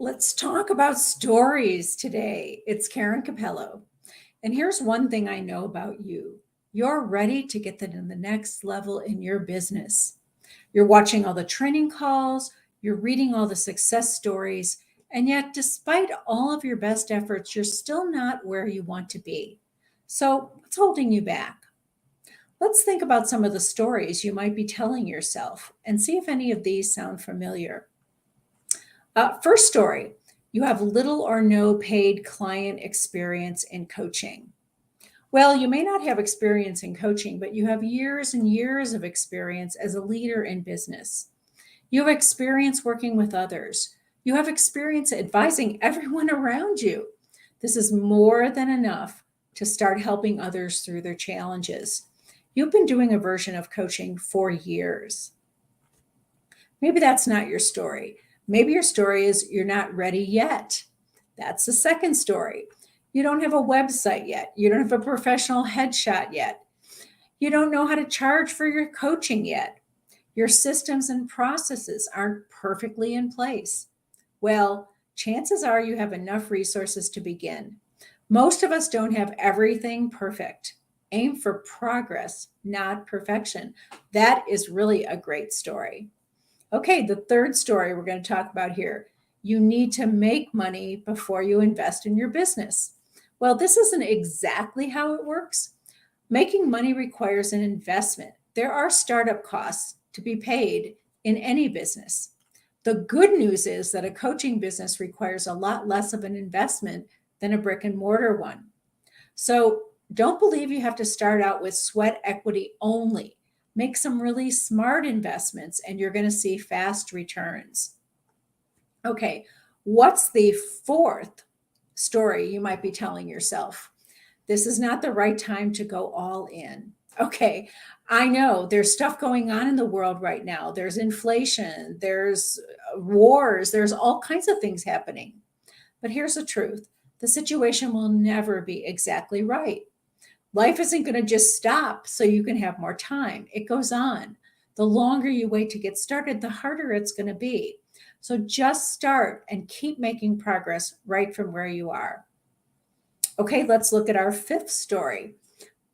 Let's talk about stories today. It's Karen Capello. And here's one thing I know about you: you're ready to get to the next level in your business. You're watching all the training calls, you're reading all the success stories, and yet, despite all of your best efforts, you're still not where you want to be. So, what's holding you back? Let's think about some of the stories you might be telling yourself and see if any of these sound familiar. First story: you have little or no paid client experience in coaching. Well, you may not have experience in coaching, but you have years and years of experience as a leader in business. You have experience working with others. You have experience advising everyone around you. This is more than enough to start helping others through their challenges. You've been doing a version of coaching for years. Maybe that's not your story. Maybe your story is you're not ready yet. That's the second story. You don't have a website yet. You don't have a professional headshot yet. You don't know how to charge for your coaching yet. Your systems and processes aren't perfectly in place. Well, chances are you have enough resources to begin. Most of us don't have everything perfect. Aim for progress, not perfection. That is really a great story. Okay, the third story we're going to talk about here: you need to make money before you invest in your business. Well, this isn't exactly how it works. Making money requires an investment. There are startup costs to be paid in any business. The good news is that a coaching business requires a lot less of an investment than a brick and mortar one. So don't believe you have to start out with sweat equity only. Make some really smart investments and you're going to see fast returns. Okay, what's the fourth story you might be telling yourself? This is not the right time to go all in. Okay, I know there's stuff going on in the world right now. There's inflation, there's wars, there's all kinds of things happening. But here's the truth: the situation will never be exactly right. Life isn't going to just stop so you can have more time. It goes on. The longer you wait to get started, the harder it's going to be. So just start and keep making progress right from where you are. Okay, let's look at our fifth story.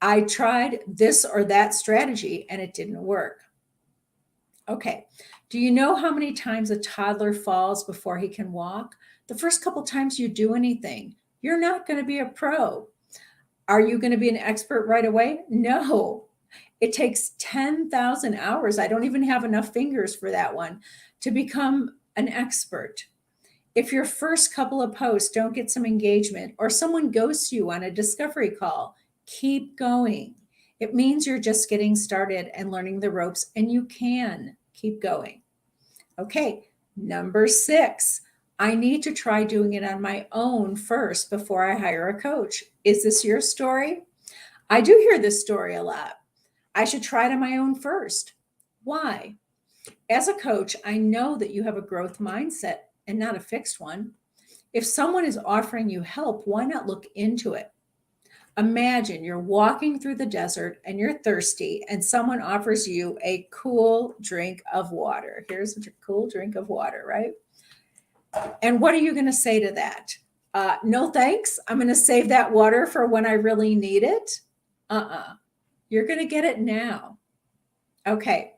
I tried this or that strategy and it didn't work. Okay, do you know how many times a toddler falls before he can walk? The first couple times you do anything, you're not going to be a pro. Are you going to be an expert right away? No. It takes 10,000 hours. I don't even have enough fingers for that one to become an expert. If your first couple of posts don't get some engagement or someone ghosts you on a discovery call, keep going. It means you're just getting started and learning the ropes, and you can keep going. Okay, number 6. I need to try doing it on my own first before I hire a coach. Is this your story? I do hear this story a lot. I should try it on my own first. Why? As a coach, I know that you have a growth mindset and not a fixed one. If someone is offering you help, why not look into it? Imagine you're walking through the desert and you're thirsty, and someone offers you a cool drink of water. Here's a cool drink of water, right? And what are you going to say to that? No thanks. I'm going to save that water for when I really need it. You're going to get it now. Okay.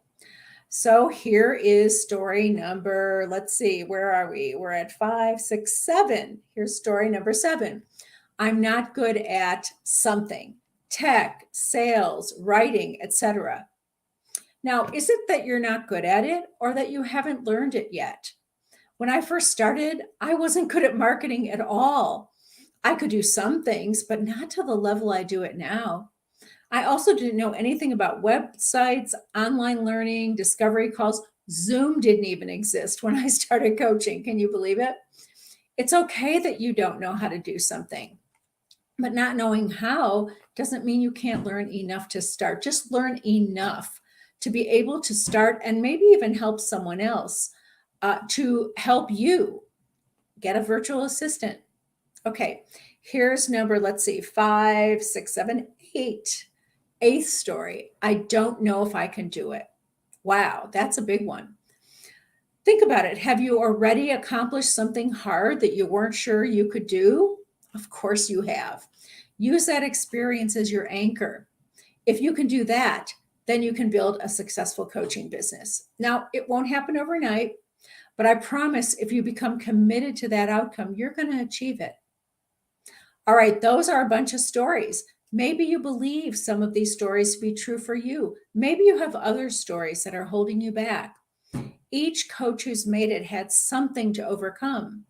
So here is story number, let's see, where are we? We're at 5, 6, 7. Here's story number 7. I'm not good at something: tech, sales, writing, etc. Now, is it that you're not good at it or that you haven't learned it yet? When I first started, I wasn't good at marketing at all. I could do some things, but not to the level I do it now. I also didn't know anything about websites, online learning, discovery calls. Zoom didn't even exist when I started coaching. Can you believe it? It's okay that you don't know how to do something, but not knowing how doesn't mean you can't learn enough to start. Just learn enough to be able to start and maybe even help someone else to help you get a virtual assistant. Okay, here's number, let's see, 5, 6, 7, 8. Eighth story: I don't know if I can do it. Wow, that's a big one. Think about it. Have you already accomplished something hard that you weren't sure you could do? Of course you have. Use that experience as your anchor. If you can do that, then you can build a successful coaching business. Now, it won't happen overnight, but I promise if you become committed to that outcome, you're going to achieve it. All right, those are a bunch of stories. Maybe you believe some of these stories to be true for you. Maybe you have other stories that are holding you back. Each coach who's made it had something to overcome.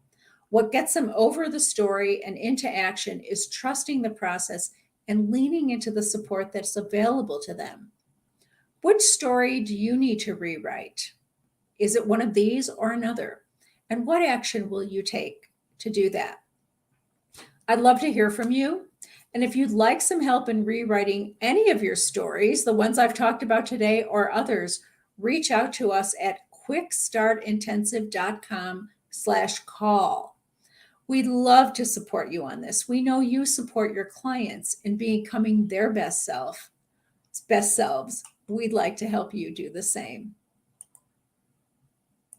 What gets them over the story and into action is trusting the process and leaning into the support that's available to them. Which story do you need to rewrite? Is it one of these or another? And what action will you take to do that? I'd love to hear from you. And if you'd like some help in rewriting any of your stories, the ones I've talked about today or others, reach out to us at quickstartintensive.com/call. We'd love to support you on this. We know you support your clients in becoming their best selves. We'd like to help you do the same.